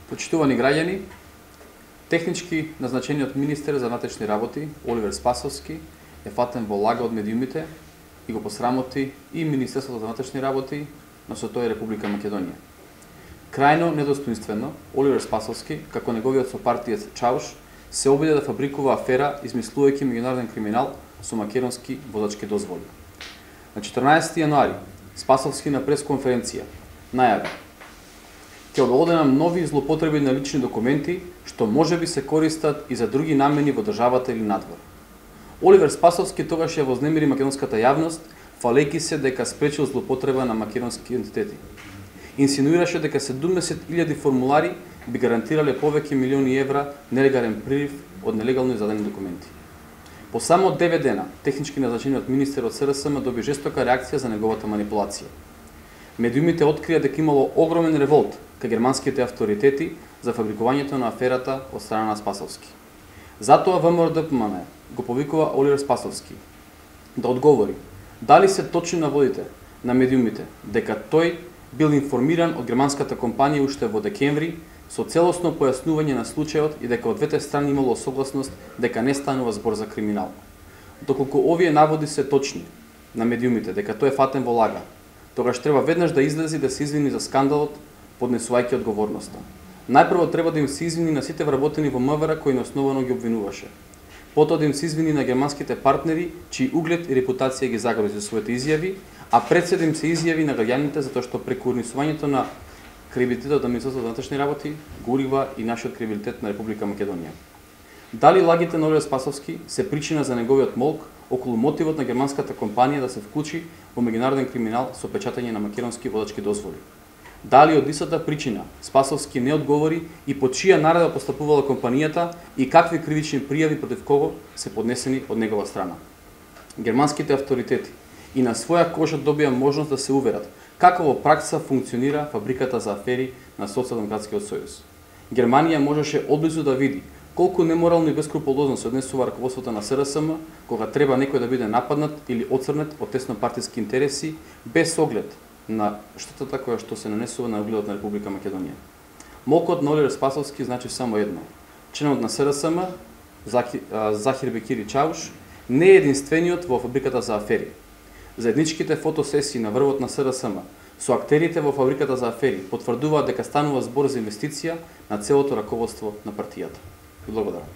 Почитувани граѓани, технички назначениот министер за внатрешни работи Оливер Спасовски е фатен во лага од медиумите и го посрамоти и Министерството за внатрешни работи, но со тоа и Република Македонија. Крајно недостоинствено, Оливер Спасовски, како неговиот сопартиец Чауш, се обиде да фабрикува афера измислувајќи меѓународен криминал со македонски возачки дозволи. На 14 јануари Спасовски на пресконференција најави: ќе обелоденам нови злоупотреби на лични документи, што можеби се користат и за други намени во државата или надвор. Оливер Спасовски тогаш ја вознемири македонската јавност, фалејќи се дека спречил злоупотреба на македонски идентитети. Инсинуираше дека 70.000 формулари би гарантирале повеќе милиони евра нелегален прилив од нелегално издадени документи. По само 9 дена, технички назначениот министер од СРСМ доби жестока реакција за неговата манипулација. Медиумите открија дека имало огромен револт кај германските авторитети за фабрикувањето на аферата од страна на Спасовски. Затоа ВМРО-ДПМН го повикува Оливер Спасовски да одговори дали се точни наводите на медиумите дека тој бил информиран од германската компанија уште во декември со целосно појаснување на случајот и дека од двете страни имало согласност дека не станува збор за криминал. Доколку овие наводи се точни на медиумите дека тој е фатен во лага, тогаш треба веднаш да излези да се извини за скандалот, поднесувајќи одговорноста. Најпрво треба да им се извини на сите вработени во МВР кои неосновано ги обвинуваше. Потоа да им се извини на германските партнери чии углед и репутација ги загрози со своите изјави, а пред се да им се изјави на граѓаните затоа што преку урнисувањето на кредитите на Министерството за внатрешни работи го урива и нашиот кредитет на Република Македонија. Дали лагите на Оливер Спасовски се причина за неговиот молк околу мотивот на германската компанија да се вклучи во меѓународен криминал со печатање на македонски водачки дозволи? Дали од истата причина Спасовски не одговори и по чија наредба постапувала компанијата и какви кривични пријави против кого се поднесени од негова страна? Германските авторитети и на своја кожа добија можност да се уверат како во пракса функционира фабриката за афери на Социјалдемократскиот сојуз. Германија можеше одблизу да види колку неморално и бескрупулозно се однесува раководството на СРСМ кога треба некој да биде нападнат или оцрнет од теснопартиски интереси без оглед на штетата која што се нанесува на угледот на Република Македонија. Молкот на Оливер Спасовски значи само едно: членот на СРСМ Захир Бекири Чауш не е единствениот во фабриката за афери. Заедничките фотосесии на врвот на СРСМ со актерите во фабриката за афери потврдуваат дека станува збор за инвестиција на целото раководство на партијата. Благодарам.